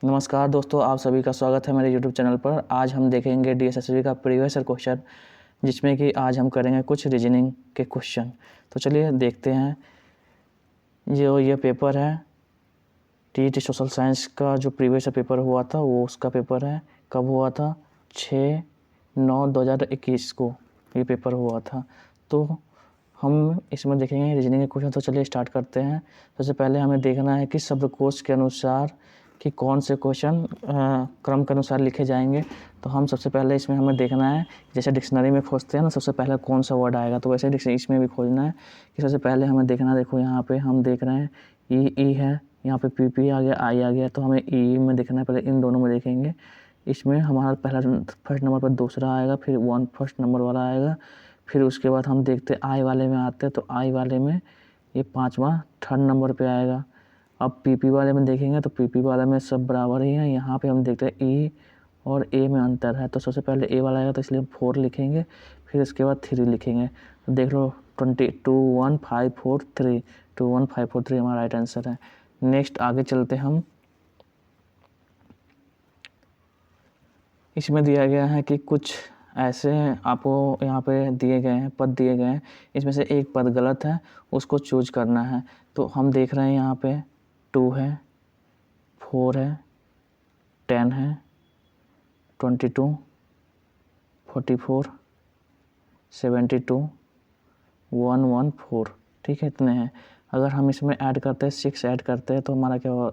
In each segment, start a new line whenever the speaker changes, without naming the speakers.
नमस्कार दोस्तों, आप सभी का स्वागत है मेरे YouTube चैनल पर। आज हम देखेंगे DSSB का प्रीवियस ईयर क्वेश्चन, जिसमें कि आज हम करेंगे कुछ रीजनिंग के क्वेश्चन। तो चलिए देखते हैं। ये पेपर है TET सोशल साइंस का, जो प्रीवियस ईयर पेपर हुआ था वो उसका पेपर है। कब हुआ था? 6/9/2021 को ये पेपर हुआ था। तो हम इसमें देखेंगे रीजनिंग के क्वेश्चन। तो चलिए स्टार्ट करते हैं। सबसे पहले हमें देखना है कि शब्दकोश के अनुसार कि कौन से क्वेश्चन क्रम के अनुसार लिखे जाएंगे। तो हम सबसे पहले इसमें हमें देखना है, जैसे डिक्शनरी में खोजते हैं ना, सबसे पहले कौन सा वर्ड आएगा, तो वैसे इसमें भी खोजना है कि सबसे पहले हमें देखना है। देखो यहाँ पे हम देख रहे हैं ई है, यहाँ पे पी आ गया, आई आ गया, तो हमें ई में देखना है। पहले इन दोनों में देखेंगे। इसमें हमारा पहला फर्स्ट नंबर पर दूसरा आएगा, फिर वन फर्स्ट नंबर वाला आएगा, फिर उसके बाद हम देखते हैं आई वाले में आते हैं। तो आई वाले में ये पाँचवा थर्ड नंबर पे आएगा। अब पीपी वाले में देखेंगे तो पीपी वाले में सब बराबर ही हैं। यहाँ पे हम देखते हैं ई और ए में अंतर है, तो सबसे पहले ए वाला आएगा, तो इसलिए 4 लिखेंगे, फिर इसके बाद 3 लिखेंगे। तो देख लो 21543 21543 हमारा राइट आंसर है। नेक्स्ट आगे चलते हम। इसमें दिया गया है कि कुछ ऐसे आपको यहाँ पे दिए गए हैं, पद दिए गए हैं, इसमें से एक पद गलत है, उसको चूज करना है। तो हम देख रहे हैं यहाँ पे 2 है, 4 है, 10 है, 22, 44, 72, 114, ठीक है, इतने हैं। अगर हम इसमें ऐड करते हैं, 6 ऐड करते हैं, तो हमारा क्या हो,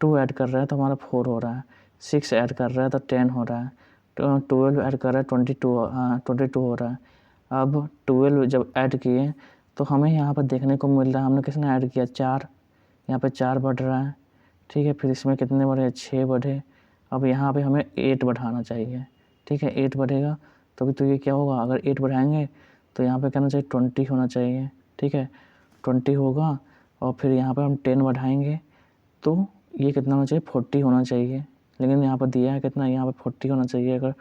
2 ऐड कर रहे हैं तो हमारा 4 हो रहा है, 6 ऐड कर रहे हैं तो 10 हो रहा है, 12 ऐड कर रहे हैं 22 हो रहा है। अब 12 जब ऐड किए तो हमें यहाँ पर देखने को मिल रहा है, हमने किसने ऐड किया, 4, यहाँ पे 4 बढ़ रहा है, ठीक है। फिर इसमें कितने बढ़े, 6 बढ़े। अब यहाँ पे हमें 8 बढ़ाना चाहिए, ठीक है, 8 बढ़ेगा तभी तो ये क्या होगा। अगर 8 बढ़ाएंगे तो यहाँ पे कहना चाहिए 20 होना चाहिए, ठीक है, 20 होगा। और फिर यहाँ पे हम 10 बढ़ाएंगे तो ये कितना होना चाहिए, 40 होना चाहिए। लेकिन यहाँ पर दिया है कितना, यहाँ पे 40 होना चाहिए, अगर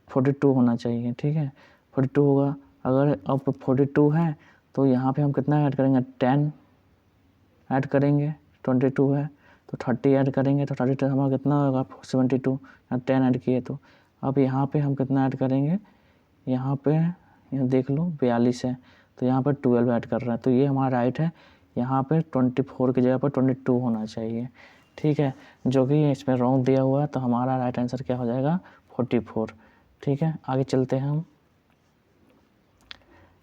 42 होना चाहिए, ठीक है, 42 होगा। अगर अब 42 है तो यहाँ पे हम कितना ऐड करेंगे, 10 ऐड करेंगे, 22 है तो 30 ऐड करेंगे तो 30 हमारा कितना होगा, 72, 10 ऐड किए तो। अब यहाँ पे हम कितना ऐड करेंगे, यहाँ पे यहाँ देख लो 42 है, तो यहाँ पर 12 ऐड कर रहा है, तो ये हमारा राइट है। यहाँ पे 24 की जगह पर 22 होना चाहिए, ठीक है, जो कि इसमें रॉन्ग दिया हुआ है। तो हमारा राइट आंसर क्या हो जाएगा, 44, ठीक है। आगे चलते हैं हम।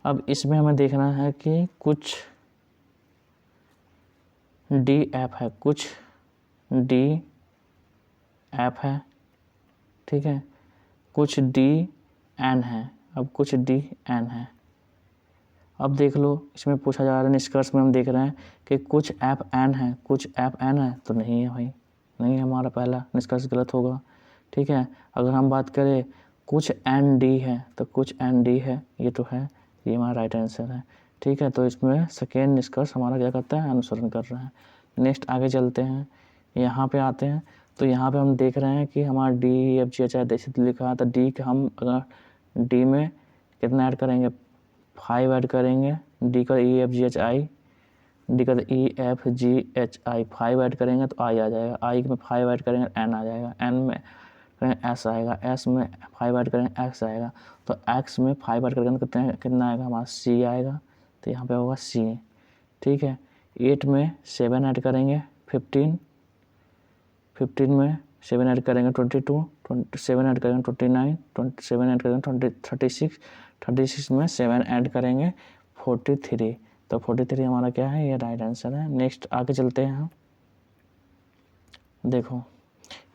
अब इसमें हमें देखना है कि कुछ डी ऐप है, कुछ डी ऐप है, ठीक है, कुछ डी एन है। अब कुछ डी एन है। अब देख लो इसमें पूछा जा रहा है, निष्कर्ष में हम देख रहे हैं कि कुछ ऐप एन है, कुछ ऐप एन है, तो नहीं है भाई, नहीं है, हमारा पहला निष्कर्ष गलत होगा, ठीक है। अगर हम बात करें कुछ एन डी है, तो कुछ एन डी है, ये तो है, ये हमारा राइट आंसर है, ठीक है। तो इसमें सेकेंड निष्कर्ष हमारा क्या करता है, अनुसरण कर रहा है। नेक्स्ट आगे चलते हैं, यहाँ पे आते हैं। तो यहाँ पे हम देख रहे हैं कि हमारा डी एफ जी एच आई जैसे लिखा है, तो डी के हम अगर डी में कितना ऐड करेंगे, 5 ऐड करेंगे, डी का E F G H I, D का E F G H I 5 add करेंगे तो आई आ जाएगा, आई में 5 ऐड करेंगे एन आ जाएगा, एन में एस आएगा, एस में 5 ऐड करेंगे एक्स आएगा, तो एक्स में 5 ऐड करेंगे तो कितना आएगा, हमारा सी आएगा, तो यहाँ पे होगा सी, ठीक है। 8 में 7 ऐड करेंगे 15, 15 में 7 ऐड करेंगे 22, 27 ऐड करेंगे 29, 27 ऐड करेंगे 36, 36 में 7 ऐड करेंगे 43, तो 43 हमारा क्या है, ये राइट आंसर है। नेक्स्ट आगे चलते हैं हम। देखो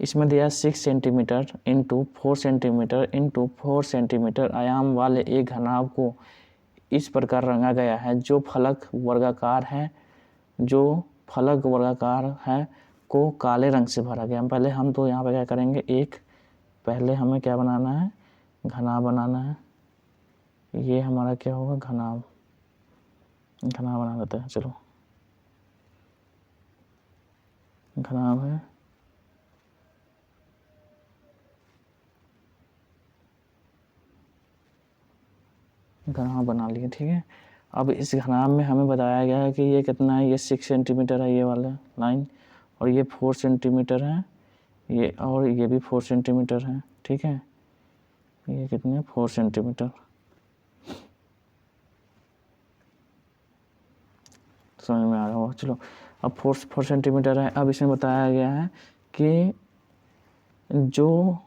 इसमें दिया 6 centimetre into 4 centimetre into 4 centimetre आयाम वाले एक घनाभ को इस प्रकार रंगा गया है, जो फलक वर्गाकार है, जो फलक वर्गाकार है को काले रंग से भरा गया। पहले हम तो यहाँ पे क्या करेंगे, एक पहले हमें क्या बनाना है, घनाभ बनाना है। ये हमारा क्या होगा, घनाभ, घनाभ बना लेते हैं, चलो घनाभ है, घनाभ बना लिए, ठीक है। अब इस घनाभ में हमें बताया गया है कि ये कितना है, ये 6 सेंटीमीटर है ये वाला लाइन, और ये 4 सेंटीमीटर है ये और ये भी 4 सेंटीमीटर है, ठीक है। ये कितने 4 सेंटीमीटर, समझ में आ रहा होगा। चलो अब 4 सेंटीमीटर है। अब इसमें बताया गया है कि जो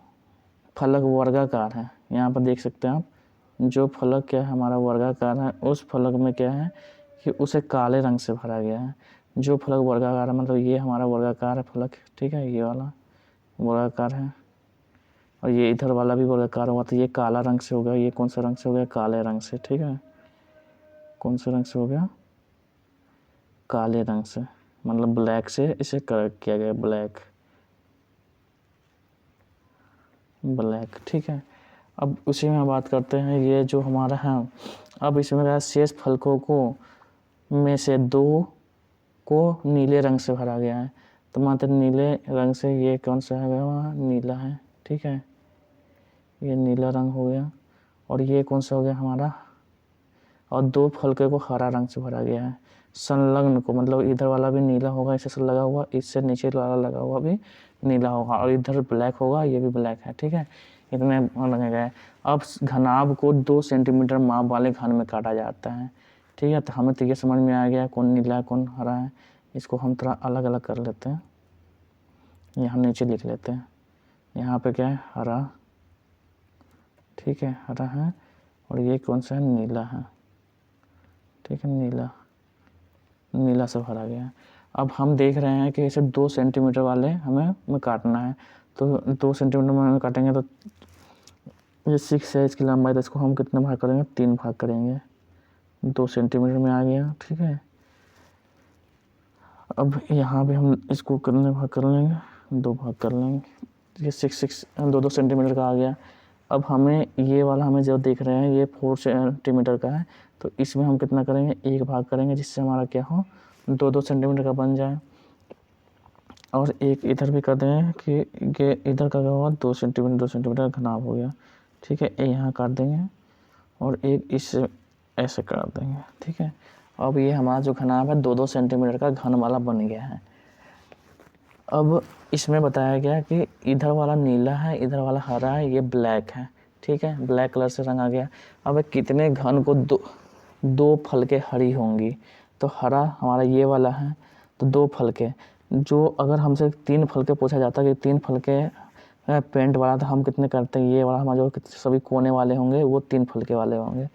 फलक वर्गाकार है, यहाँ पर देख सकते हैं आप, जो फलक क्या है हमारा वर्गाकार है, उस फलक में क्या है कि उसे काले रंग से भरा गया है। जो फलक वर्गाकार है मतलब ये हमारा वर्गाकार है फलक, ठीक है, ये वाला वर्गाकार है और ये इधर वाला भी वर्गाकार हुआ, तो ये काला रंग से हो गया। ये कौन सा रंग से हो गया? काले रंग से, ठीक है। कौन से रंग से हो गया? काले रंग से, मतलब ब्लैक से इसे कलर किया गया, ब्लैक, ठीक है। अब उसी में बात करते हैं, ये जो हमारा है, अब इसमें शेष फलकों को में से 2 को नीले रंग से भरा गया है। तो मात्र नीले रंग से ये कौन सा है? वहाँ नीला है, ठीक है, ये नीला रंग हो गया। और ये कौन सा हो गया हमारा? और 2 फलके को हरा रंग से भरा गया है। संलग्न को मतलब इधर वाला भी नीला होगा, इससे लगा हुआ, इससे नीचे वाला लगा हुआ भी नीला होगा, और इधर ब्लैक होगा, ये भी ब्लैक है, ठीक है। इतने लगे गए। अब घनाभ को 2 सेंटीमीटर माप वाले घन में काटा जाता है, ठीक है। तो हमें तो ये समझ में आ गया कौन नीला है कौन हरा है। इसको हम थोड़ा अलग अलग कर लेते हैं, यहाँ नीचे लिख लेते हैं। यहाँ पे क्या है? हरा, ठीक है, हरा है। और ये कौन सा है? नीला है, ठीक है, नीला से भरा गया है। अब हम देख रहे हैं कि इसे 2 सेंटीमीटर वाले हमें काटना है। तो 2 सेंटीमीटर में काटेंगे तो ये 6 है इसकी लंबाई, तो इसको हम कितने भाग करेंगे? 3 भाग करेंगे। 2 सेंटीमीटर में आ गया, ठीक है। अब यहाँ भी हम इसको कितने भाग कर लेंगे? 2 भाग कर लेंगे। ये 6 2 सेंटीमीटर का आ गया। अब हमें ये वाला हमें जो देख रहे हैं ये 4 सेंटीमीटर का है, तो इसमें हम कितना करेंगे? 1 भाग करेंगे, जिससे हमारा क्या हो? 2 सेंटीमीटर का बन जाए। और एक इधर भी कर देंगे कि ये इधर का क्या होगा? 2 सेंटीमीटर का घनाभ हो गया, ठीक है। यहाँ काट देंगे और एक इससे ऐसे कर देंगे, ठीक है। अब ये हमारा जो घनाभ है 2 सेंटीमीटर का घन वाला बन गया है। अब इसमें बताया गया कि इधर वाला नीला है, इधर वाला हरा है, ये ब्लैक है, ठीक है, ब्लैक कलर से रंगा गया। अब कितने घन को 2 फलके हरी होंगी? तो हरा हमारा ये वाला है, तो 2 फलके। जो अगर हमसे 3 फलके पूछा जाता कि 3 फलके पेंट वाला, तो हम कितने करते हैं? ये वाला हमारा जो सभी कोने वाले होंगे वो 3 फलके वाले होंगे।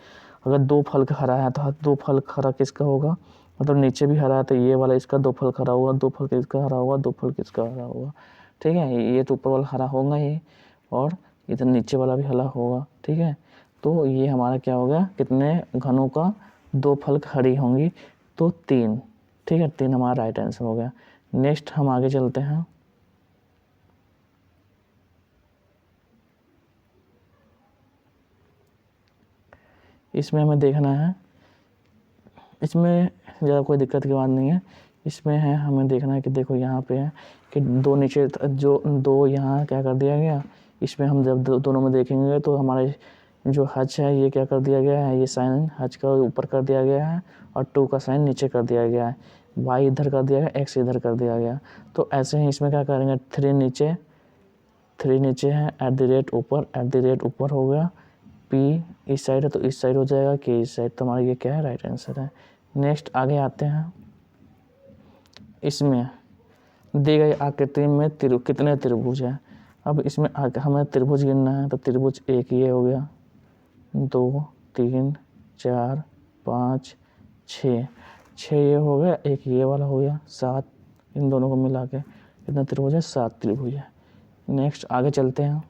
अगर 2 फलक हरा है तो 2 फलक हरा किसका होगा? मतलब नीचे भी हरा है तो ये वाला इसका 2 फलक हरा हुआ, 2 फलक इसका हरा हुआ, 2 फलक इसका हरा हुआ, ठीक है। ये तो ऊपर वाला हरा होगा ही और इधर नीचे वाला भी हरा होगा, ठीक है। तो ये हमारा क्या हो गया? कितने घनों का 2 फलक हरी होंगी? तो 3, ठीक है, 3 हमारा राइट आंसर हो गया। नेक्स्ट हम आगे चलते हैं। इसमें हमें देखना है, इसमें ज़्यादा कोई दिक्कत की बात नहीं है। इसमें है हमें देखना है कि देखो यहाँ पे है कि 2 नीचे जो 2 यहाँ क्या कर दिया गया। इसमें हम जब दोनों में देखेंगे तो हमारे जो हज है ये क्या कर दिया गया है? ये साइन हज का ऊपर कर दिया गया है और 2 का साइन नीचे कर दिया गया है। वाई इधर कर दिया गया, एक्स इधर कर दिया गया। तो ऐसे ही इसमें क्या करेंगे? 3 नीचे है, @ ऊपर हो गया, पी इस साइड है तो इस साइड हो जाएगा, के इस साइड। तो हमारा ये क्या है? राइट आंसर है। नेक्स्ट आगे आते हैं। इसमें दी गई आकृति में कितने त्रिभुज हैं? अब इसमें हमें त्रिभुज गिनना है, तो त्रिभुज एक ये हो गया, 2 3 4 5 6 ये हो गया, एक ये वाला हो गया, 7। इन दोनों को मिला के कितना त्रिभुज है? 7 त्रिभुज है। नेक्स्ट आगे चलते हैं।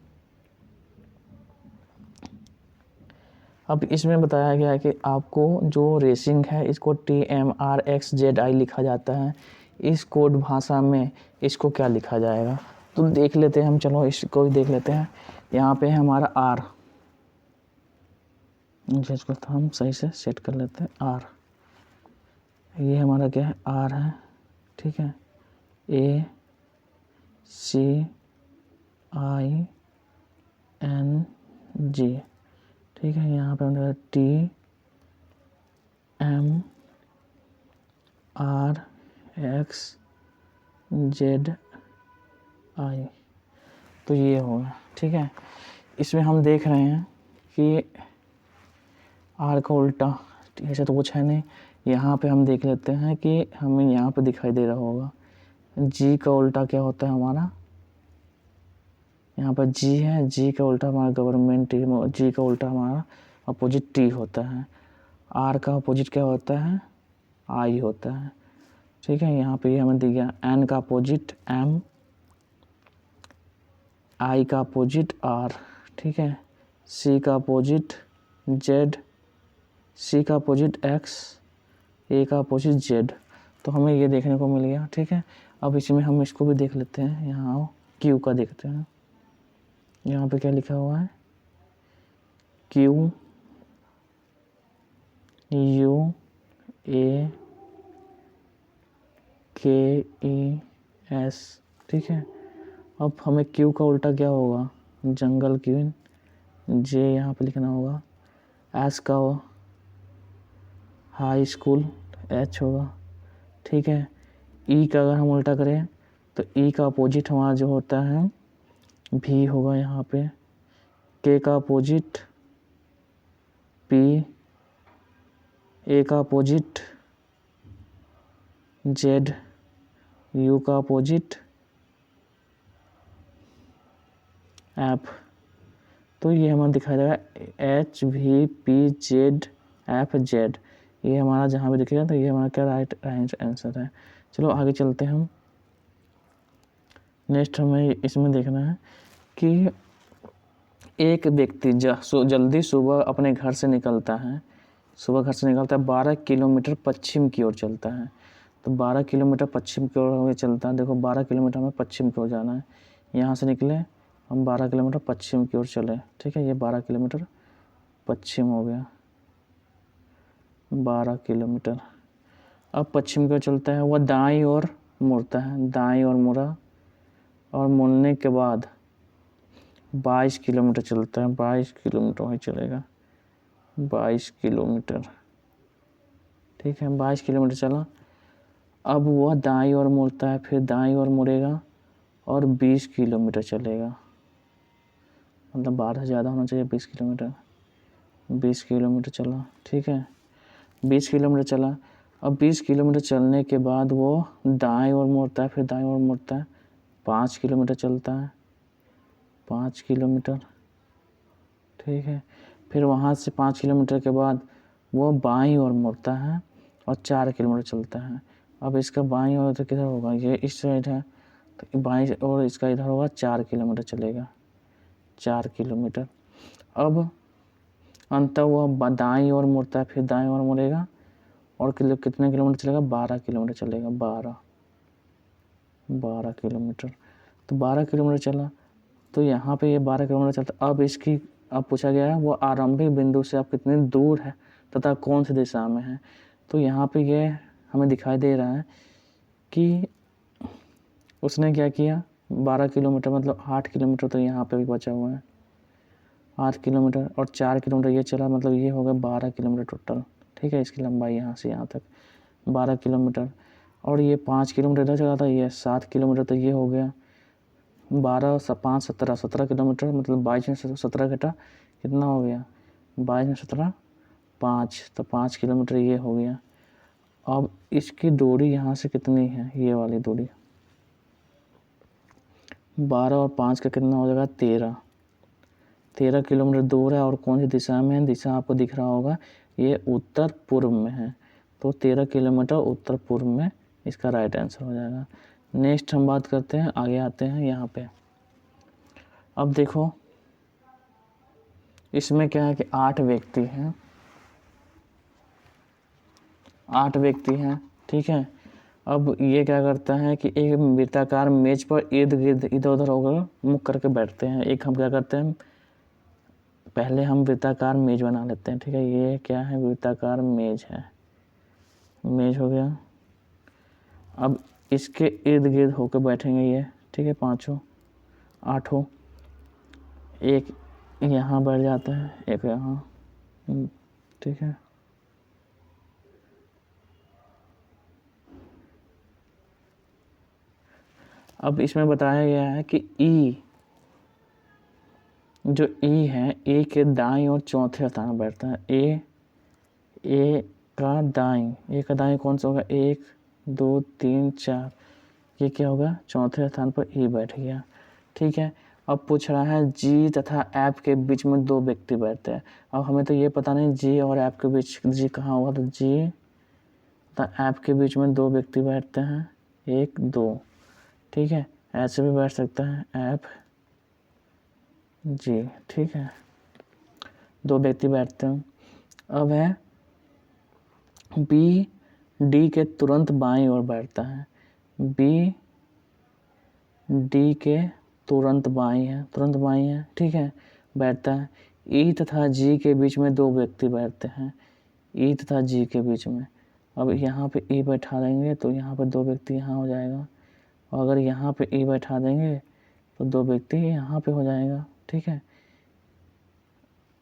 अब इसमें बताया गया है कि आपको जो रेसिंग है इसको TMRXZI लिखा जाता है। इस कोड भाषा में इसको क्या लिखा जाएगा? तो देख लेते हैं हम, चलो इसको भी देख लेते हैं। यहाँ पे है हमारा R, इसको तो हम सही से सेट कर लेते हैं। R, ये हमारा क्या है? R है, ठीक है। ACING, ठीक है। यहाँ पे हमारा TMRXZI, तो ये होगा, ठीक है। इसमें हम देख रहे हैं कि आर का उल्टा, ऐसा तो कुछ है नहीं। यहाँ पे हम देख लेते हैं कि हमें यहाँ पे दिखाई दे रहा होगा जी का उल्टा क्या होता है हमारा, यहाँ पर जी है, जी का उल्टा हमारा गवर्नमेंट, जी का उल्टा हमारा अपोजिट टी होता है। आर का अपोजिट क्या होता है, आई होता है, ठीक है। यहाँ पे हमें दिख गया एन का अपोजिट एम, आई का अपोजिट आर, ठीक है। सी का अपोजिट जेड, सी का अपोजिट एक्स, ए का अपोजिट जेड। तो हमें ये देखने को मिल गया, ठीक है। अब इसमें हम इसको भी देख लेते हैं, यहाँ आओ क्यू का देखते हैं। यहाँ पे क्या लिखा हुआ है, क्यू यू ए के ई एस, ठीक है। अब हमें क्यू का उल्टा क्या होगा, जंगल क्वीन, जे यहाँ पे लिखना होगा, एस का हाई स्कूल, एच होगा, ठीक है। ई का अगर हम उल्टा करें तो ई का अपोजिट हमारा जो होता है भी होगा यहाँ पे, के का अपोजिट पी, ए का अपोजिट जेड, यू का अपोजिट एफ। तो ये हमारा दिखाई देगा H V P Z F Z, ये हमारा जहाँ पे दिखेगा तो ये हमारा क्या राइट आंसर है। चलो आगे चलते हैं हम। नेक्स्ट हमें इसमें देखना है कि एक व्यक्ति जल्दी सुबह अपने घर से निकलता है, सुबह घर से निकलता है 12 किलोमीटर पश्चिम की ओर चलता है। तो 12 किलोमीटर पश्चिम की ओर हमें चलता है, देखो 12 किलोमीटर हमें पश्चिम की ओर जाना है। यहाँ से निकले हम 12 किलोमीटर पश्चिम की ओर चले, ठीक है। ये 12 किलोमीटर पश्चिम हो गया, 12 किलोमीटर। अब पश्चिम की ओर चलता है, वह दाईं ओर मुड़ता है, दाईं ओर मुड़ा और मुड़ने के बाद 22 किलोमीटर चलता है, 22 किलोमीटर वहीं चलेगा, 22 किलोमीटर, ठीक है। 22 किलोमीटर चला। अब वह दाईं ओर मुड़ता है, फिर दाईं ओर मुड़ेगा और 20 किलोमीटर चलेगा, मतलब 12 से ज़्यादा होना चाहिए 20 किलोमीटर। 20 किलोमीटर चला, ठीक है। 20 किलोमीटर चला। अब 20 किलोमीटर चलने के बाद वो दाएं ओर मुड़ता है, फिर दाएं ओर मुड़ता है, 5 किलोमीटर चलता है, 5 किलोमीटर, ठीक है। फिर वहाँ से 5 किलोमीटर के बाद वो बाईं ओर मुड़ता है और 4 किलोमीटर चलता है। अब इसका बाईं ओर तो किधर होगा, ये इस साइड है, तो बाईं और इसका इधर होगा, 4 किलोमीटर चलेगा, 4 किलोमीटर। अब अंत वह दाईं ओर मुड़ता है, फिर दाईं ओर मुड़ेगा और कितने किलोमीटर चलेगा, 12 किलोमीटर चलेगा, 12 किलोमीटर। तो 12 किलोमीटर चला, तो यहाँ पे ये 12 किलोमीटर चलता। अब पूछा गया है वो आरंभिक बिंदु से आप कितनी दूर है तथा कौन सी दिशा में है। तो यहाँ पे ये हमें दिखाई दे रहा है कि उसने क्या किया, 12 किलोमीटर मतलब 8 किलोमीटर तो यहाँ पे भी बचा हुआ है, 8 किलोमीटर और 4 किलोमीटर ये चला, मतलब ये हो गया 12 किलोमीटर टोटल, ठीक है। इसकी लंबाई यहाँ से यहाँ तक 12 किलोमीटर। और ये 5 किलोमीटर इधर चला था, ये 7 किलोमीटर, तो ये हो गया 12 5 17 किलोमीटर, मतलब 22 में से 17 घटा कितना हो गया, 22 में 17 5, तो 5 किलोमीटर ये हो गया। अब इसकी दूरी यहाँ से कितनी है, ये वाली दूरी 12 और 5 का कितना हो जाएगा, 13 किलोमीटर दूर है। और कौन सी दिशा में है, दिशा आपको दिख रहा होगा, ये उत्तर पूर्व में है, तो 13 किलोमीटर उत्तर पूर्व में इसका राइट आंसर हो जाएगा। नेक्स्ट हम बात करते हैं, आगे आते हैं यहाँ पे। अब देखो इसमें क्या है कि 8 व्यक्ति हैं, 8 व्यक्ति हैं, ठीक है। अब ये क्या करता है कि एक वृत्ताकार मेज पर इर्द गिर्द इधर उधर होकर मुख करके बैठते हैं। एक हम क्या करते हैं, पहले हम वृत्ताकार मेज बना लेते हैं, ठीक है। ये क्या है, वृत्ताकार मेज है, मेज हो गया। अब इसके इर्द गिर्द होकर बैठेंगे ये, ठीक है, 5 8, एक यहाँ बैठ जाता है, एक यहाँ, ठीक है। अब इसमें बताया गया है कि ई जो ई है, ए के दाईं और चौथे स्थान पर बैठता है। ए का दाईं कौन सा होगा? 1 2 3 4, ये क्या होगा? चौथे स्थान पर ई बैठ गया। ठीक है, अब पूछ रहा है जी तथा एफ के बीच में 2 व्यक्ति बैठते हैं। अब हमें तो ये पता नहीं जी और एफ के बीच जी कहाँ होगा, तो जी तथा एफ के बीच में 2 व्यक्ति बैठते हैं, 1 2। ठीक है, ऐसे भी बैठ सकता है एफ जी। ठीक है, 2 व्यक्ति बैठते हैं। अब है बी डी के तुरंत बाईं ओर बैठता है। बी डी के तुरंत बाईं है। ठीक है, बैठता है। ई तथा जी के बीच में 2 व्यक्ति बैठते हैं, ई तथा जी के बीच में। अब यहाँ पे ई बैठा देंगे तो यहाँ पे 2 व्यक्ति यहाँ हो जाएगा, और अगर यहाँ पे ई बैठा देंगे तो 2 व्यक्ति यहाँ पे हो जाएगा। ठीक है,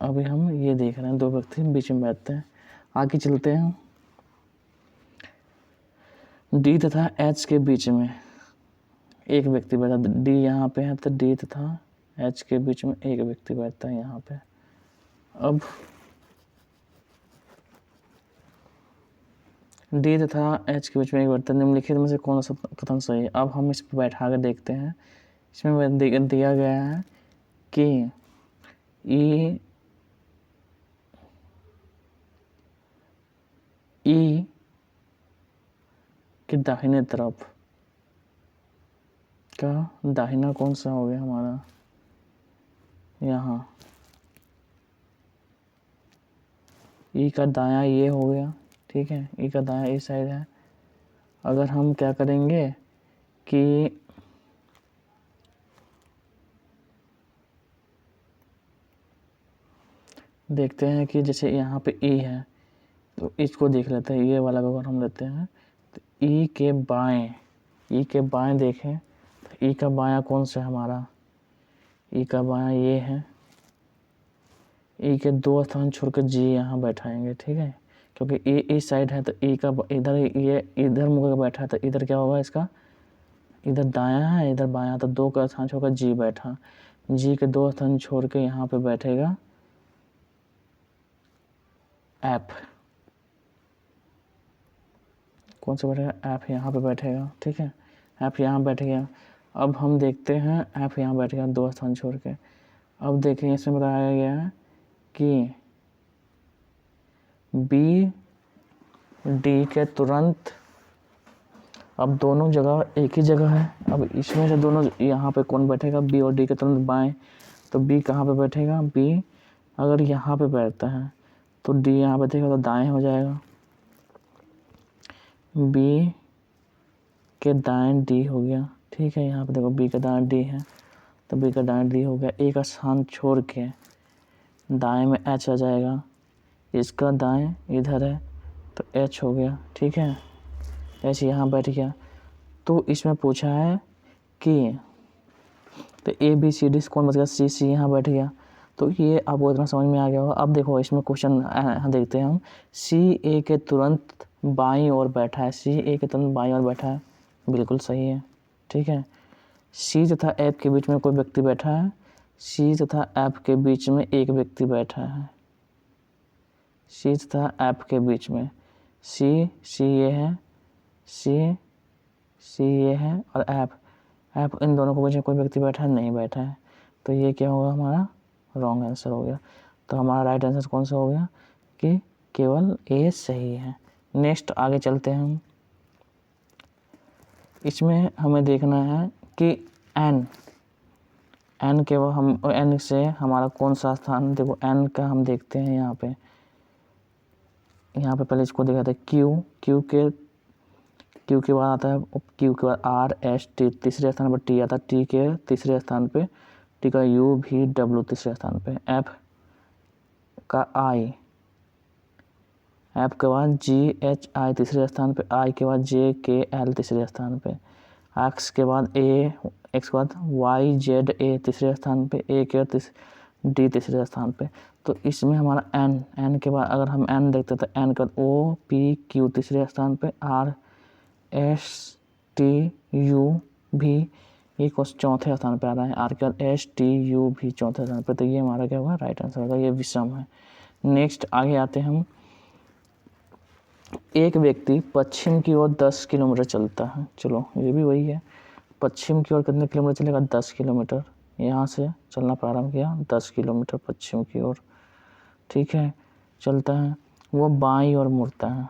अभी हम ये देख रहे हैं 2 व्यक्ति बीच में बैठते हैं। आगे चलते हैं। डी तथा एच के बीच में एक व्यक्ति बैठा, डी यहाँ पे है तो डी तथा एच के बीच में एक व्यक्ति बैठता है यहाँ पे। अब डी तथा एच के बीच में एक बैठता है, निम्नलिखित में से कौन सा कथन सही है? अब हम इस पर बैठा कर देखते हैं। इसमें दिया गया है कि ई के दाहिने तरफ का दाहिना कौन सा हो गया हमारा? यहाँ ई का दायां ये हो गया। ठीक है, ई का दायां इस साइड है। अगर हम क्या करेंगे कि देखते हैं कि जैसे यहाँ पे ई है तो इसको देख लेते हैं। ये वाला को अगर हम लेते हैं तो ई के बाएं देखें तो ई का बायां कौन सा है हमारा? ई का बायां ये है। ई के 2 स्थान छोड़कर जी यहाँ बैठाएंगे। ठीक है, क्योंकि ई इस साइड है तो ई का इधर, ये इधर मुड़ के बैठा है तो इधर क्या होगा इसका? इधर दायां है, इधर बायां, तो 2 का स्थान छोड़कर जी बैठा। जी के 2 स्थान छोड़ के यहाँ पे बैठेगा एफ। कौन सा बैठेगा? एफ यहाँ पे बैठेगा। ठीक है, एफ यहाँ बैठ गया। अब हम देखते हैं एफ यहाँ बैठ गया 2 स्थान छोड़ के। अब देखें इसमें बताया गया है कि बी डी के तुरंत, अब दोनों जगह एक ही जगह है। अब इसमें से दोनों यहाँ पे कौन बैठेगा? बी और डी के तुरंत बाएं। तो बी कहाँ पे बैठेगा? बी अगर यहाँ पे बैठता है तो डी यहाँ बैठेगा तो दाएं हो जाएगा। बी के दाएं डी हो गया। ठीक है, यहाँ पे देखो बी का दाएं डी है तो बी का दाएं डी हो गया। एक स्थान छोड़ के दाएं में एच आ जाएगा, इसका दाएं इधर है तो एच हो गया। ठीक है, एच यहाँ बैठ गया। तो इसमें पूछा है कि तो ए बी सी डी कौन बच गया? सी सी यहाँ बैठ गया। तो ये आपको इतना समझ में आ गया होगा। अब देखो इसमें क्वेश्चन देखते हैं हम। सी ए के तुरंत बाईं ओर बैठा है, सी ए के तुरंत बाईं ओर बैठा है, बिल्कुल सही है। ठीक है, सी तथा एफ के बीच में कोई व्यक्ति बैठा है, सी तथा एफ के बीच में एक व्यक्ति बैठा है। सी तथा एफ के बीच में सी ये है, सी ये है, और एफ इन दोनों के बीच में कोई व्यक्ति बैठा है? नहीं बैठा है। तो ये क्या होगा? हमारा रॉन्ग आंसर हो गया। तो हमारा राइट आंसर कौन सा हो गया? कि केवल ए सही है। नेक्स्ट आगे चलते हैं हम। इसमें हमें देखना है कि एन के वो हम एन से हमारा कौन सा स्थान, देखो एन का हम देखते हैं यहाँ पे पहले इसको देखा था क्यू के बाद आता है, क्यू के बाद आर एस टी, तीसरे स्थान पर टी आता है, टी के तीसरे स्थान पे टी का यू भी डब्ल्यू तीसरे स्थान पे, एफ का आई, एफ के बाद जी एच आई तीसरे स्थान पे, आई के बाद जे के एल तीसरे स्थान पे, एक्स के बाद एक्स के बाद वाई जेड ए तीसरे स्थान पे, ए के डी तीसरे स्थान पे। तो इसमें हमारा एन के बाद अगर हम एन देखते तो एन के बाद ओ पी क्यू तीसरे स्थान पे, आर एस टी यू भी ये क्वेश्चन चौथे स्थान पे आ रहा है। आर्कियल STU भी चौथे स्थान पे, तो ये हमारा क्या होगा, राइट आंसर होगा, ये विषम है। नेक्स्ट आगे आते हैं हम। एक व्यक्ति पश्चिम की ओर 10 किलोमीटर चलता है। चलो ये भी वही है, पश्चिम की ओर कितने किलोमीटर चलेगा, 10 किलोमीटर। यहाँ से चलना प्रारंभ किया 10 किलोमीटर पश्चिम की ओर, ठीक है, चलता है। वो बाईं ओर मुड़ता है।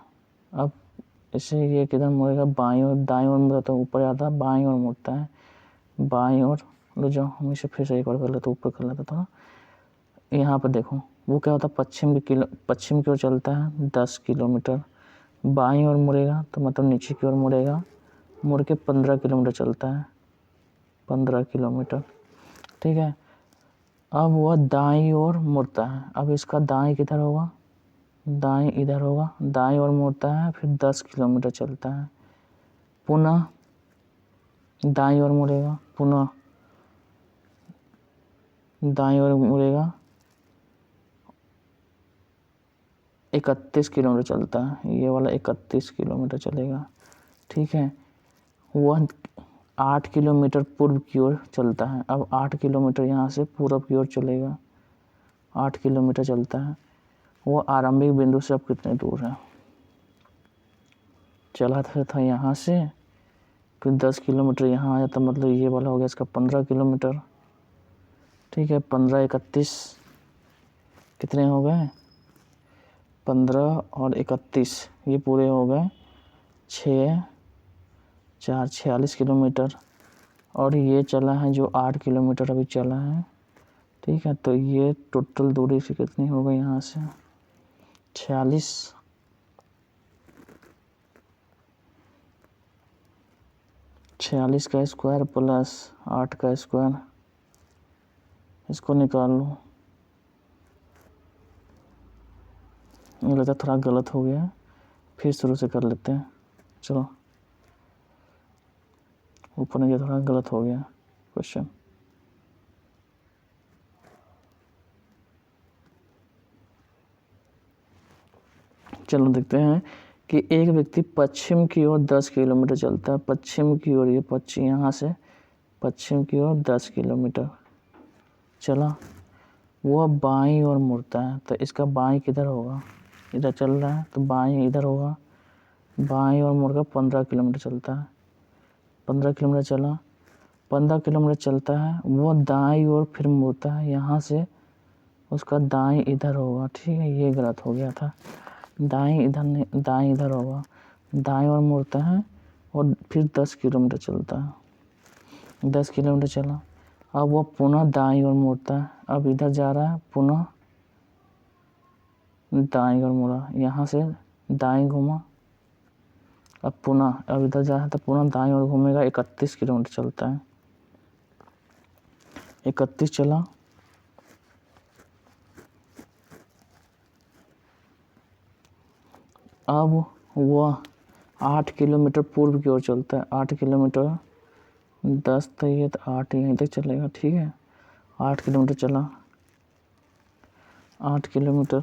अब इसे ये किधर मुड़ेगा, बाईं ओर, दाईं ओर मुड़ता तो ऊपर जाता है, बाईं ओर मुड़ता है, बाईं ओर। लो जाओ, हम इसे फिर से एक बार कर लेते, ऊपर कर लेता था। यहाँ पर देखो वो क्या होता है, पश्चिम की ओर चलता है 10 किलोमीटर, बाईं ओर मुड़ेगा तो मतलब नीचे की ओर मुड़ेगा, मुड़ के 15 किलोमीटर चलता है, 15 किलोमीटर, ठीक है। अब वह दाईं ओर मुड़ता है। अब इसका दाईं किधर होगा, दाईं इधर होगा, दाईं ओर मुड़ता है, फिर 10 किलोमीटर चलता है, पुनः दाईं ओर मुड़ेगा, पुनः दाईं ओर मुड़ेगा, 31 किलोमीटर चलता है, ये वाला 31 किलोमीटर चलेगा, ठीक है। वह 8 किलोमीटर पूर्व की ओर चलता है। अब 8 किलोमीटर यहाँ से पूर्व की ओर चलेगा, 8 किलोमीटर चलता है। वो आरंभिक बिंदु से अब कितने दूर है, चला था यहाँ से, फिर 10 किलोमीटर यहाँ आया, तो मतलब ये वाला हो गया इसका 15 किलोमीटर, ठीक है। 15 31 कितने हो गए, 15 और 31 ये पूरे हो गए 6 4 46 किलोमीटर। और ये चला है जो 8 किलोमीटर अभी चला है, ठीक है। तो ये टोटल दूरी से कितनी हो गई, यहाँ से 46 का स्क्वायर प्लस 8 का स्क्वायर, इसको निकाल लो। मुझे लगता है थोड़ा गलत हो गया, फिर शुरू से कर लेते हैं। चलो, ऊपर नीचे थोड़ा गलत हो गया क्वेश्चन। चलो देखते हैं कि एक व्यक्ति पश्चिम की ओर 10 किलोमीटर चलता है, पश्चिम की ओर, ये पश्चिम, यहाँ से पश्चिम की ओर 10 किलोमीटर चला, वह बाईं ओर मुड़ता है। तो इसका बाईं किधर होगा, इधर चल रहा है तो बाईं इधर होगा, बाईं ओर मुड़कर 15 किलोमीटर चलता है, 15 किलोमीटर चला, 15 किलोमीटर चलता है, वो दाईं ओर फिर मुड़ता है, यहाँ से उसका दाईं इधर होगा, ठीक है। ये गलत हो गया था, दाईं इधर नहीं, दाईं इधर होगा, दाईं ओर मुड़ता है और फिर 10 किलोमीटर चलता है, 10 किलोमीटर चला। अब वो पुनः दाईं ओर मुड़ता है, अब इधर जा रहा है, पुनः दाईं ओर मुड़ा, यहाँ से दाईं घूमा, अब पुनः, अब इधर जा रहा है तो पुनः दाईं ओर घूमेगा, 31 किलोमीटर चलता है, 31 चला, अब वह 8 किलोमीटर पूर्व की ओर चलता है, 8 किलोमीटर, 10 तो ये तो 8 यहीं तक चलेगा, ठीक है। 8 किलोमीटर चला, 8 किलोमीटर,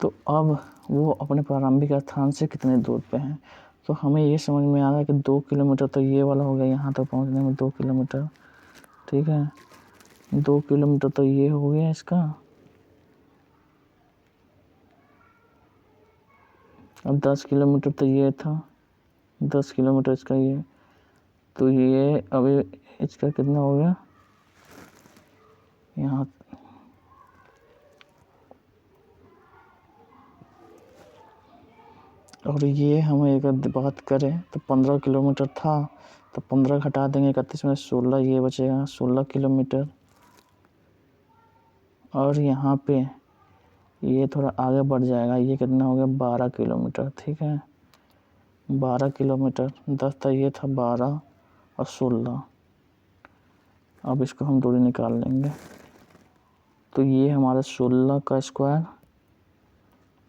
तो अब वो अपने प्रारंभिक स्थान से कितने दूर पे हैं। तो हमें ये समझ में आ रहा है कि 2 किलोमीटर तो ये वाला हो गया, यहाँ तक पहुँचने में 2 किलोमीटर, ठीक है। 2 किलोमीटर तो ये हो गया इसका, अब 10 किलोमीटर तो ये था, 10 किलोमीटर इसका ये, तो ये अभी इसका कितना हो गया, यहाँ और ये हम एक बात करें तो 15 किलोमीटर था, तो 15 घटा देंगे 31 में, 16 ये बचेगा, 16 किलोमीटर। और यहाँ पे ये थोड़ा आगे बढ़ जाएगा, ये कितना हो गया, 12 किलोमीटर, ठीक है। 12 किलोमीटर, 10 था ये था, 12 और 16, अब इसको हम दूरी निकाल लेंगे, तो ये हमारा 16 का स्क्वायर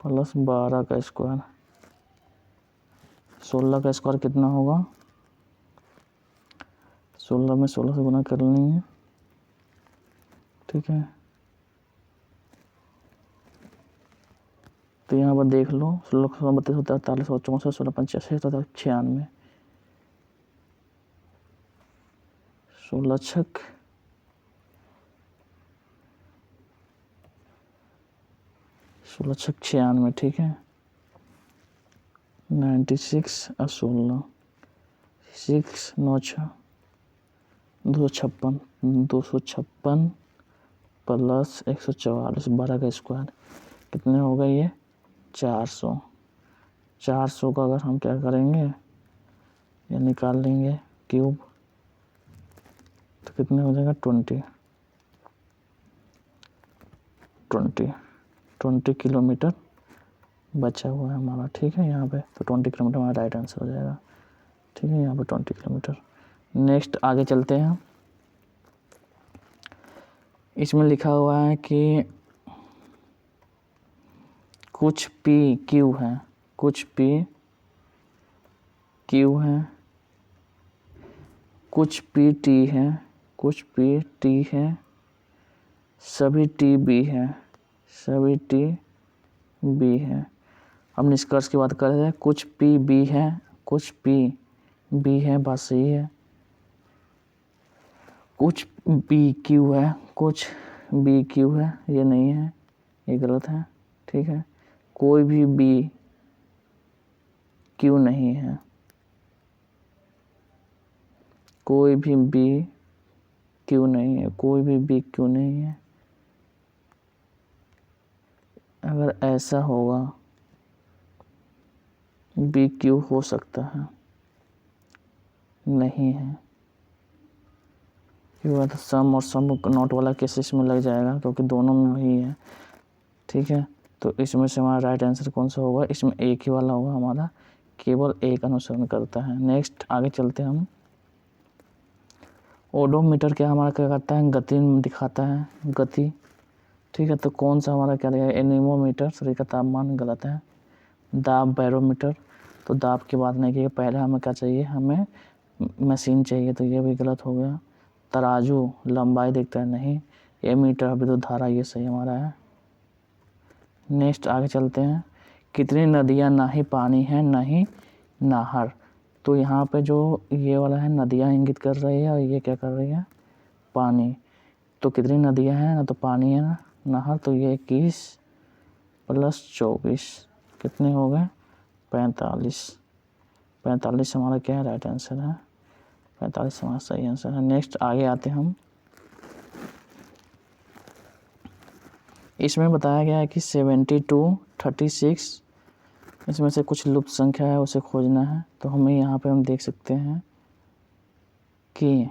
प्लस 12 का स्क्वायर, 16 का स्क्वायर कितना होगा, 16 में 16 से गुना कर लेंगे, ठीक है। तो यहाँ पर देख लो, 16 16 32 होता है 48 और 64 16 85 होता है 96, 16 छक 96, ठीक है। 96 और 16, 6 9 6 256, 256 प्लस 144, 12 का स्क्वायर कितने हो गए ये 400। 400 का अगर हम क्या करेंगे, ये निकाल लेंगे क्यूब, तो कितने हो जाएगा 20 किलोमीटर बचा हुआ है हमारा, ठीक है। यहाँ पे तो 20 किलोमीटर हमारा राइट आंसर हो जाएगा, ठीक है। यहाँ पे 20 किलोमीटर। नेक्स्ट आगे चलते हैं। इसमें लिखा हुआ है कि कुछ पी क्यू है, कुछ पी क्यू है, कुछ पी टी है, कुछ पी टी है, सभी टी बी है, सभी टी बी है। अब निष्कर्ष की बात कर रहे हैं, कुछ पी बी है, कुछ पी बी है, बात सही है। कुछ बी क्यू है, कुछ बी क्यू है, ये नहीं है, ये गलत है, ठीक है। कोई भी बी क्यू नहीं है, कोई भी बी क्यू नहीं है, कोई भी बी क्यू नहीं है। अगर ऐसा होगा बी क्यू हो सकता है, नहीं है, क्यों तो सम और सम नॉट वाला केसेस में लग जाएगा, क्योंकि दोनों में ही है, ठीक है। तो इसमें से हमारा राइट आंसर कौन सा होगा, इसमें एक ही वाला होगा हमारा, केवल एक अनुसरण करता है। नेक्स्ट आगे चलते हैं हम। ओडोमीटर क्या हमारा क्या करता है, गति दिखाता है, गति, ठीक है। तो कौन सा हमारा क्या लगेगा, एनीमोमीटर, शरीर का तापमान, गलत है। दाब बैरोमीटर, तो दाब की बात नहीं की, पहले हमें क्या चाहिए, हमें मशीन चाहिए, तो ये भी गलत हो गया। तराजू लंबाई देखता है, नहीं। एमीटर अभी तो धारा, ये सही हमारा है। नेक्स्ट आगे चलते हैं। कितनी नदियाँ ना ही पानी है ना ही नहर, तो यहाँ पे जो ये वाला है नदियाँ इंगित कर रही है, और ये क्या कर रही है, पानी। तो कितनी नदियाँ हैं, ना तो पानी है ना नहर, तो ये 21 प्लस 24 कितने हो गए 45। 45 हमारा क्या है, राइट आंसर है, 45 हमारा सही आंसर है। नेक्स्ट आगे आते हैं हम। इसमें बताया गया है कि 72, 36, इसमें से कुछ लुप्त संख्या है, उसे खोजना है। तो हमें यहाँ पे हम देख सकते हैं कि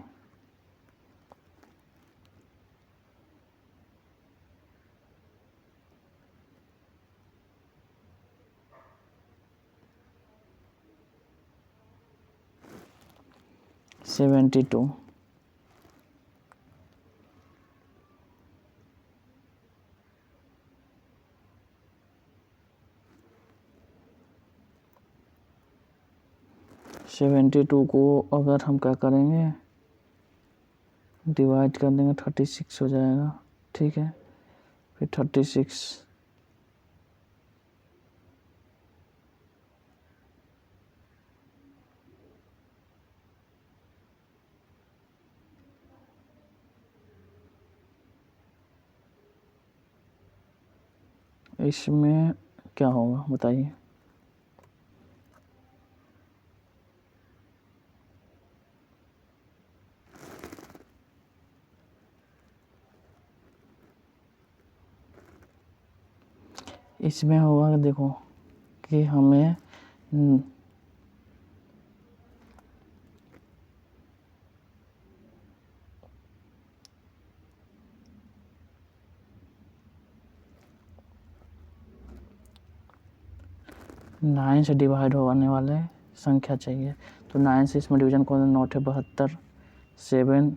सेवेंटी टू, को अगर हम क्या करेंगे, डिवाइड कर देंगे, 36 हो जाएगा, ठीक है। फिर 36 इसमें क्या होगा बताइए। इसमें होगा, देखो कि हमें 9 से डिवाइड होने वाले संख्या चाहिए। तो 9 से इसमें डिवीजन कौन, 9 है 72, 7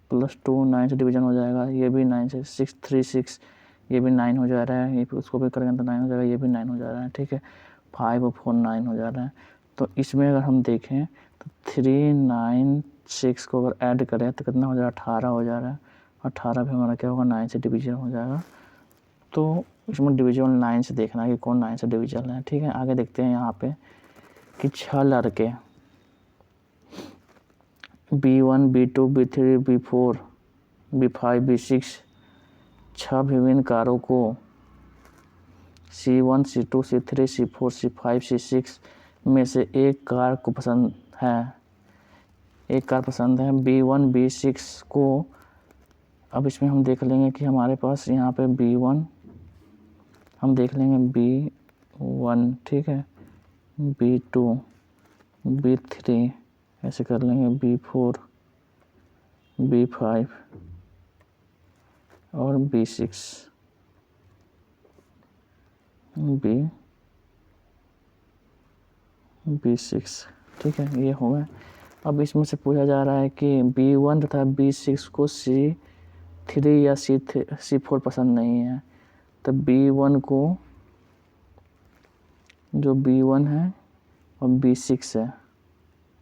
प्लस 2 9 से डिवीजन हो जाएगा, ये भी 9 से, 636 ये भी 9 हो जा रहा है, ये उसको भी करेंगे तो 9 हो जाएगा, ये भी 9 हो जा रहा है, ठीक है। 5 और 4 9 हो जा रहा है। तो इसमें अगर हम देखें तो 3 9 6 को अगर ऐड करें तो कितना हो जाएगा, 18 हो जा रहा है। 18 भी हमारा क्या होगा, 9 से डिवीजन हो जाएगा। तो इसमें डिविजन 9 से देखना है कि कौन 9 से डिविजन है, ठीक है। आगे देखते हैं यहाँ पे कि 6 लड़के B1 B2 B3 B4 B5 B6 6 विभिन्न कारों को C1 C2 C3 C4 C5 C6 में से एक कार पसंद है B1 B6 को। अब इसमें हम देख लेंगे कि हमारे पास यहाँ पे B1 हम देख लेंगे B1, ठीक है, B2 B3 ऐसे कर लेंगे, B4 B5 और B6 B6, ठीक है, ये हो गए। अब इसमें से पूछा जा रहा है कि B1 तथा B6 को C3 या C4 पसंद नहीं है, तो B1 को, जो B1 है और B6 है,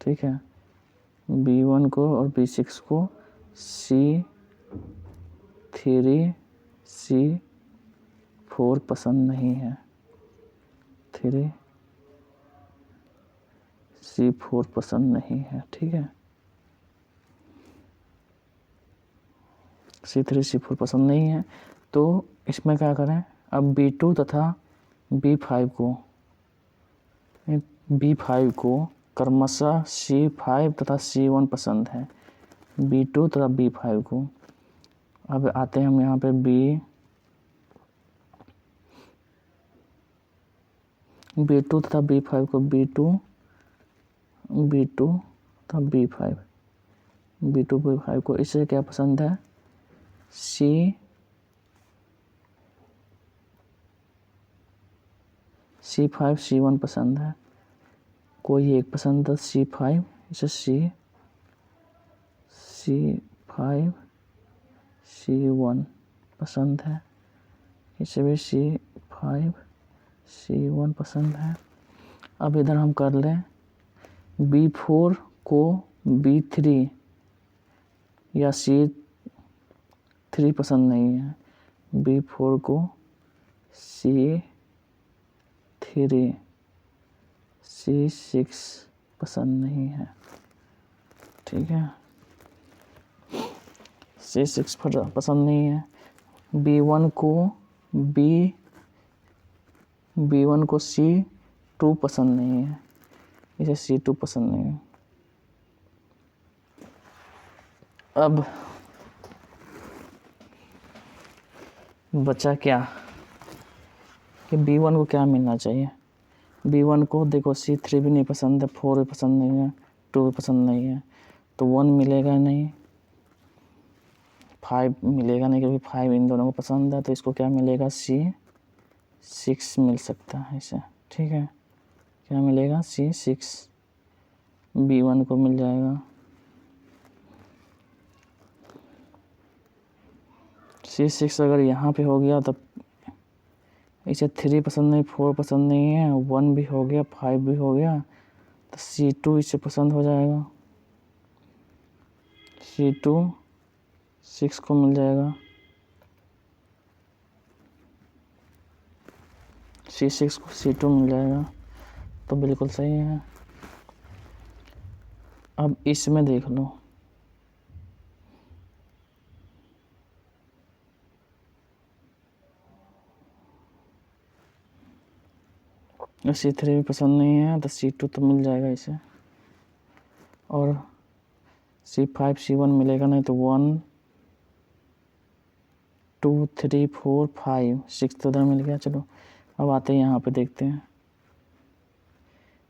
ठीक है, B1 को और B6 को C3 C4 पसंद नहीं है, 3 C4 पसंद नहीं है, ठीक है, C3 C4 पसंद नहीं है। तो इसमें क्या करें, अब B2 तथा B5 को क्रमशः C5 तथा C1 पसंद है, B2 तथा B5 को। अब आते हैं हम यहाँ पे B2 तथा B5 को, B2 तथा B2 B5 को इससे क्या पसंद है, C5 C1 पसंद है, कोई एक पसंद है C5, इसे C5 C1 पसंद है, इसे भी C5 C1 पसंद है। अब इधर हम कर लें B4 को B3 या C3 पसंद नहीं है, B4 को C3 C6 पसंद नहीं है, ठीक है, C6 पसंद नहीं है। B1 को C2 पसंद नहीं है, इसे C2 पसंद नहीं है। अब बचा क्या कि B1 को क्या मिलना चाहिए। B1 को देखो C3 भी नहीं पसंद है, 4 भी पसंद नहीं है, 2 भी पसंद नहीं है, तो 1 मिलेगा नहीं, 5 मिलेगा नहीं, क्योंकि 5 इन दोनों को पसंद है, तो इसको क्या मिलेगा, C6 मिल सकता है इसे, ठीक है, क्या मिलेगा, C6 B1 को मिल जाएगा। C6 अगर यहाँ पे हो गया तब इसे 3 पसंद नहीं, 4 पसंद नहीं है, 1 भी हो गया, 5 भी हो गया, तो C2 इसे पसंद हो जाएगा, C2 6 को मिल जाएगा, C6 को C2 मिल जाएगा, तो बिल्कुल सही है। अब इसमें देख लो, C3 भी पसंद नहीं है, तो C2 तो मिल जाएगा इसे, और C5 C1 मिलेगा नहीं, तो 1 2 3 4 5 6 तो उधर मिल गया। चलो अब आते हैं यहाँ पे, देखते हैं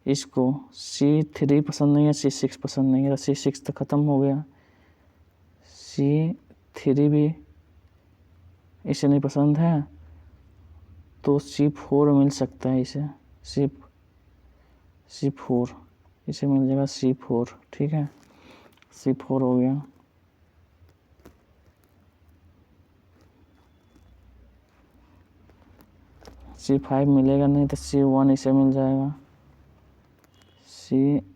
इसको, C3 पसंद नहीं है, C6 पसंद नहीं है, तो C6 तो ख़त्म हो गया, C3 भी इसे नहीं पसंद है, तो C4 मिल सकता है इसे, C4 इसे मिल जाएगा C4, ठीक है, C4 हो गया। C5 मिलेगा नहीं, तो C1 इसे मिल जाएगा, C1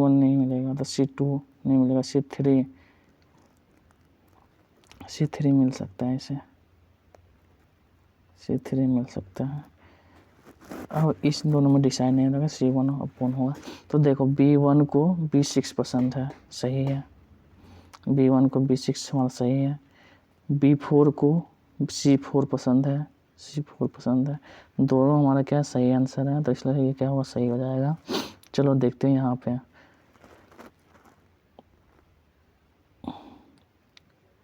नहीं मिलेगा, तो C2 नहीं मिलेगा, C3 मिल सकता है इसे, C3 मिल सकता है। अब इस दोनों में डिसाइड नहीं होगा, C1 अपॉन होगा। तो देखो B1 को B6 पसंद है, सही है। B1 को B6 हमारा सही है। B4 को C4 पसंद है, C4 पसंद है। दोनों हमारा क्या सही आंसर है, तो इसलिए ये क्या होगा, सही हो जाएगा। चलो देखते हैं यहाँ पे।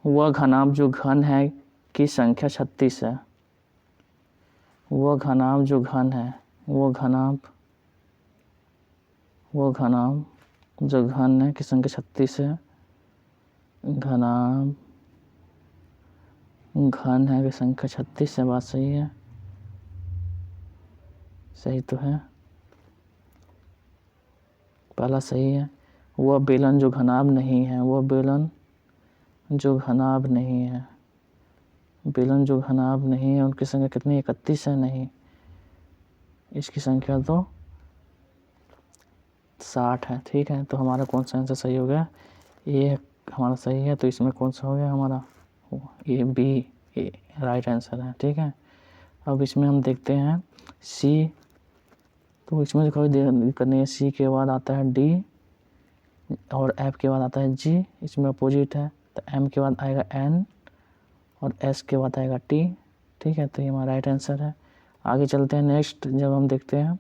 वह घनाभ जो घन है की संख्या 36 है। वह घनाभ जो घन है, वो घनाभ जो घन है की संख्या 36 है। घनाभ घन है की संख्या 36 है, बात सही है, सही तो है, पहला सही है। वह बेलन जो घनाभ नहीं है, वह बेलन जो घनाभ नहीं है, बेलन जो घनाभ नहीं है उनकी संख्या कितनी, 31 है, नहीं, इसकी संख्या तो 60 है। ठीक है, तो हमारा कौन सा आंसर सही हो गया, ये हमारा सही है। तो इसमें कौन सा हो गया हमारा, ये बी राइट आंसर है। ठीक है, अब इसमें हम देखते हैं सी, तो इसमें कोई दिक्कत नहीं है। सी के बाद आता है डी और एफ के बाद आता है जी, इसमें अपोजिट है। तो एम के बाद आएगा एन और एस के बाद आएगा टी। ठीक है, तो ये हमारा राइट आंसर है। आगे चलते हैं नेक्स्ट, जब हम देखते हैं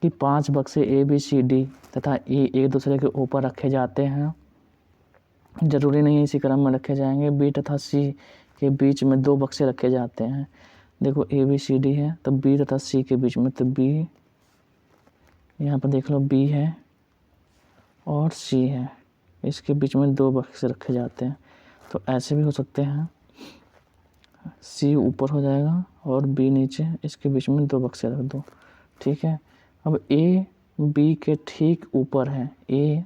कि 5 बक्से ए बी सी डी तथा ई एक दूसरे के ऊपर रखे जाते हैं, ज़रूरी नहीं है इसी क्रम में रखे जाएंगे। बी तथा सी के बीच में 2 बक्से रखे जाते हैं। देखो ए बी सी डी है, तो बी तथा सी के बीच में, तो बी यहाँ पर देख लो, बी है और सी है, इसके बीच में 2 बक्से रखे जाते हैं। तो ऐसे भी हो सकते हैं, सी ऊपर हो जाएगा और बी नीचे, इसके बीच में 2 बक्से रख दो। ठीक है, अब ए बी के ठीक ऊपर है, ए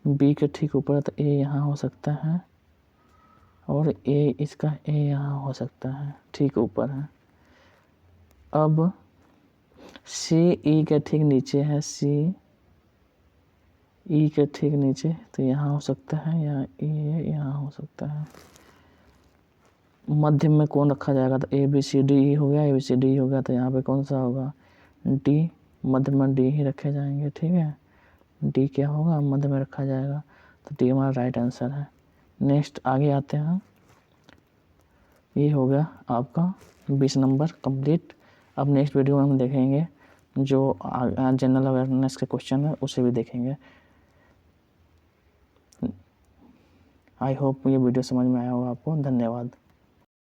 बी के ठीक ऊपर है, तो ए यहाँ हो सकता है और ए इसका ए यहाँ हो सकता है, ठीक ऊपर है। अब सी ई के ठीक नीचे है, सी ई के ठीक नीचे, तो यहाँ हो सकता है, या ए यहाँ हो सकता है। मध्य में कौन रखा जाएगा, तो A B C D E हो गया, ए बी सी डी हो गया, तो यहाँ पे कौन सा होगा, डी, मध्य में डी ही रखे जाएंगे। ठीक है, डी क्या होगा, मध्य में रखा जाएगा, तो डी हमारा राइट आंसर है। नेक्स्ट आगे आते हैं, ये हो गया आपका 20 नंबर कंप्लीट। अब नेक्स्ट वीडियो में हम देखेंगे जो जनरल अवेयरनेस के क्वेश्चन है, उसे भी देखेंगे। आई होप ये वीडियो समझ में आया होगा आपको। धन्यवाद।